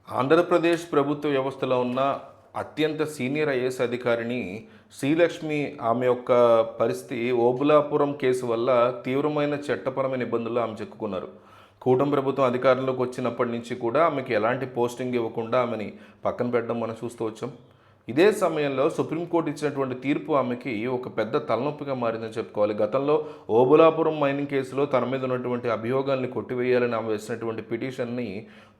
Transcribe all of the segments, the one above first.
ఆంధ్రప్రదేశ్ ప్రభుత్వ వ్యవస్థలో ఉన్న అత్యంత సీనియర్ ఐఏఎస్ అధికారిని శ్రీలక్ష్మి ఆమె యొక్క పరిస్థితి ఓబులాపురం కేసు వల్ల తీవ్రమైన చట్టపరమైన ఇబ్బందుల్లో ఆమె చిక్కుకున్నారు. కూటమి ప్రభుత్వం అధికారంలోకి వచ్చినప్పటి నుంచి కూడా ఆమెకి ఎలాంటి పోస్టింగ్ ఇవ్వకుండా ఆమెని పక్కన పెట్టడం మనం చూస్తూ వచ్చాం. ఇదే సమయంలో సుప్రీంకోర్టు ఇచ్చినటువంటి తీర్పు ఆమెకి ఒక పెద్ద తలనొప్పిగా మారిందని చెప్పుకోవాలి. గతంలో ఓబులాపురం మైనింగ్ కేసులో తన మీద ఉన్నటువంటి అభియోగాల్ని కొట్టివేయాలని ఆమె వేసినటువంటి పిటిషన్ని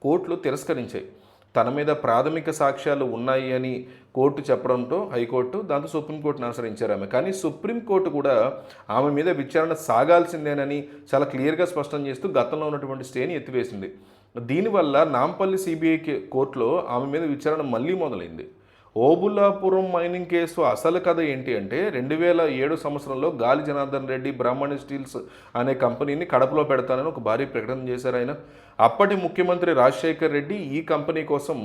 కోర్టులు తిరస్కరించాయి. తన మీద ప్రాథమిక సాక్ష్యాలు ఉన్నాయి అని కోర్టు చెప్పడంతో హైకోర్టు దాంతో సుప్రీంకోర్టును ఆశ్రయించారు ఆమె. కానీ సుప్రీంకోర్టు కూడా ఆమె మీద విచారణ సాగాల్సిందేనని చాలా క్లియర్గా స్పష్టం చేస్తూ గతంలో ఉన్నటువంటి స్టేని ఎత్తివేసింది. దీనివల్ల నాంపల్లి సిబిఐ కోర్టులో ఆమె మీద విచారణ మళ్ళీ మొదలైంది. ఓబులాపురం మైనింగ్ కేసు అసలు కథ ఏంటి అంటే 2007 సంవత్సరంలో గాలి జనార్దన్ రెడ్డి బ్రాహ్మణి స్టీల్స్ అనే కంపెనీని కడపలో పెడతానని ఒక భారీ ప్రకటన చేశారు ఆయన. అప్పటి ముఖ్యమంత్రి రాజశేఖర్ రెడ్డి ఈ కంపెనీ కోసం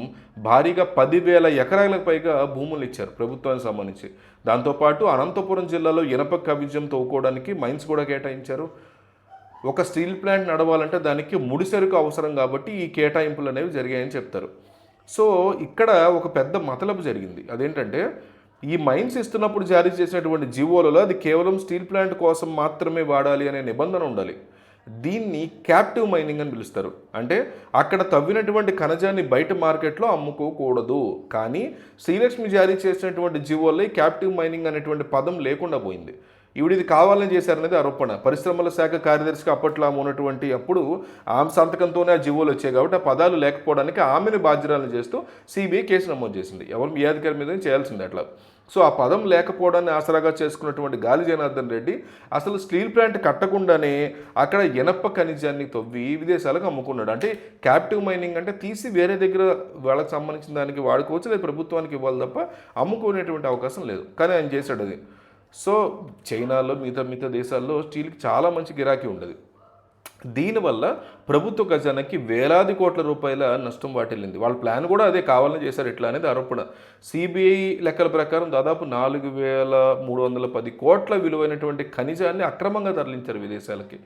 భారీగా 10,000 ఎకరాలకు పైగా భూములు ఇచ్చారు ప్రభుత్వానికి సంబంధించి. దాంతోపాటు అనంతపురం జిల్లాలో ఇనప ఖనిజం తవ్వుకోవడానికి మైన్స్ కూడా కేటాయించారు. ఒక స్టీల్ ప్లాంట్ నడవాలంటే దానికి ముడిసరుకు అవసరం కాబట్టి ఈ కేటాయింపులు అనేవి జరిగాయని చెప్తారు. సో ఇక్కడ ఒక పెద్ద మతలబు జరిగింది. అదేంటంటే ఈ మైన్స్ ఇస్తున్నప్పుడు జారీ చేసినటువంటి జీవోలలో అది కేవలం స్టీల్ ప్లాంట్ కోసం మాత్రమే వాడాలి అనే నిబంధన ఉండాలి. దీన్ని క్యాప్టివ్ మైనింగ్ అని పిలుస్తారు. అంటే అక్కడ తవ్వినటువంటి ఖనిజాన్ని బయట మార్కెట్లో అమ్ముకోకూడదు. కానీ శ్రీలక్ష్మి జారీ చేసినటువంటి జీవోల్లో ఈ క్యాప్టివ్ మైనింగ్ అనేటువంటి పదం లేకుండా పోయింది. ఇది కావాలని చేశారనేది ఆరోపణ. పరిశ్రమల శాఖ కార్యదర్శిగా అప్పట్లో ఆమె ఉన్నటువంటి అప్పుడు ఆమె సంతకంతోనే ఆ జీవోలు వచ్చాయి కాబట్టి ఆ పదాలు లేకపోవడానికి ఆమెను బాధ్యురాలను చేస్తూ సిబిఐ కేసు నమోదు చేసింది. ఎవరు మీ అధికారి మీద చేయాల్సింది అట్లా. సో ఆ పదం లేకపోవడాన్ని ఆసరాగా చేసుకున్నటువంటి గాలి జనార్దన్ రెడ్డి అసలు స్టీల్ ప్లాంట్ కట్టకుండానే అక్కడ ఇనప ఖనిజాన్ని తవ్వి విదేశాలకు అమ్ముకున్నాడు. అంటే క్యాప్టివ్ మైనింగ్ అంటే తీసి వేరే దగ్గర వాళ్ళకి సంబంధించిన దానికి వాడుకోవచ్చు, లేదా ప్రభుత్వానికి ఇవ్వాలి తప్ప అమ్ముకునేటువంటి అవకాశం లేదు. కానీ ఆయన చేశాడు అది. సో చైనాలో మిగతా దేశాల్లో స్టీల్కి చాలా మంచి గిరాకీ ఉండదు. దీనివల్ల ప్రభుత్వ ఖజానాకి వేలాది కోట్ల రూపాయల నష్టం వాటిల్లింది. వాళ్ళ ప్లాన్ కూడా అదే, కావాలని చేశారు ఇట్లా అనేది ఆరోపణ. సిబిఐ లెక్కల ప్రకారం దాదాపు 4,310 కోట్ల విలువైనటువంటి ఖనిజాన్ని అక్రమంగా తరలించారు విదేశాలకి.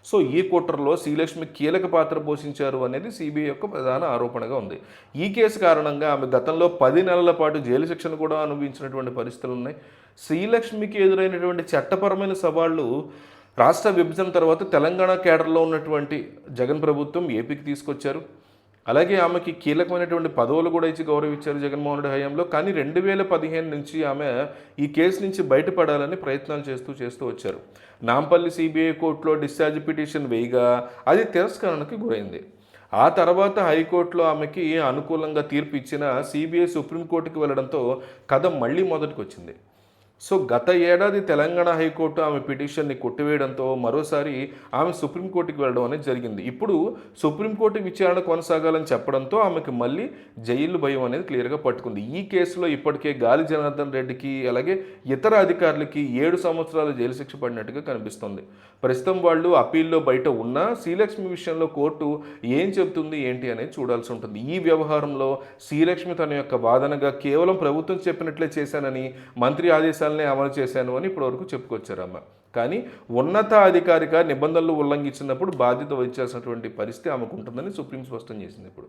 సో ఈ కుట్రలో శ్రీలక్ష్మి కీలక పాత్ర పోషించారు అనేది సిబిఐ యొక్క ప్రధాన ఆరోపణగా ఉంది. ఈ కేసు కారణంగా ఆమె గతంలో 10 నెలల పాటు జైలు శిక్షను కూడా అనుభవించినటువంటి పరిస్థితులు ఉన్నాయి. శ్రీలక్ష్మికి ఎదురైనటువంటి చట్టపరమైన సవాళ్లు రాష్ట్ర విభజన తర్వాత తెలంగాణ కేడర్లో ఉన్నటువంటి జగన్ ప్రభుత్వం ఏపీకి తీసుకొచ్చారు. అలాగే ఆమెకి కీలకమైనటువంటి పదవులు కూడా ఇచ్చి గౌరవించారు జగన్మోహన్ రెడ్డి హయాంలో. కానీ 2015 నుంచి ఆమె ఈ కేసు నుంచి బయటపడాలని ప్రయత్నాలు చేస్తూ వచ్చారు. నాంపల్లి సిబిఐ కోర్టులో డిశ్చార్జ్ పిటిషన్ వేయగా అది తిరస్కరణకు గురైంది. ఆ తర్వాత హైకోర్టులో ఆమెకి అనుకూలంగా తీర్పు ఇచ్చిన సిబిఐ సుప్రీంకోర్టుకు వెళ్లడంతో కథ మళ్ళీ మొదటికి వచ్చింది. సో గత ఏడాది తెలంగాణ హైకోర్టు ఆమె పిటిషన్ని కొట్టివేయడంతో మరోసారి ఆమె సుప్రీంకోర్టుకి వెళ్ళడం అనేది జరిగింది. ఇప్పుడు సుప్రీంకోర్టు విచారణ కొనసాగాలని చెప్పడంతో ఆమెకు మళ్ళీ జైలు భయం అనేది క్లియర్గా పట్టుకుంది. ఈ కేసులో ఇప్పటికే గాలి జనార్దన్ రెడ్డికి అలాగే ఇతర అధికారులకి 7 సంవత్సరాల జైలు శిక్ష పడినట్టుగా కనిపిస్తుంది. ప్రస్తుతం వాళ్ళు అప్పీల్లో బయట ఉన్నా శ్రీలక్ష్మి విషయంలో కోర్టు ఏం చెబుతుంది ఏంటి అనేది చూడాల్సి ఉంటుంది. ఈ వ్యవహారంలో శ్రీలక్ష్మి తన యొక్క వాదనగా కేవలం ప్రభుత్వం చెప్పినట్లే చేశానని, మంత్రి ఆదేశాలనే అమలు చేశాను అని ఇప్పటివరకు చెప్పుకొచ్చారు అమ్మ. కానీ ఉన్నత అధికారిగా నిబంధనలు ఉల్లంఘించినప్పుడు బాధ్యత వహించాల్సినటువంటి పరిస్థితి ఆమెకు ఉంటుందని సుప్రీం స్పష్టం చేసింది ఇప్పుడు.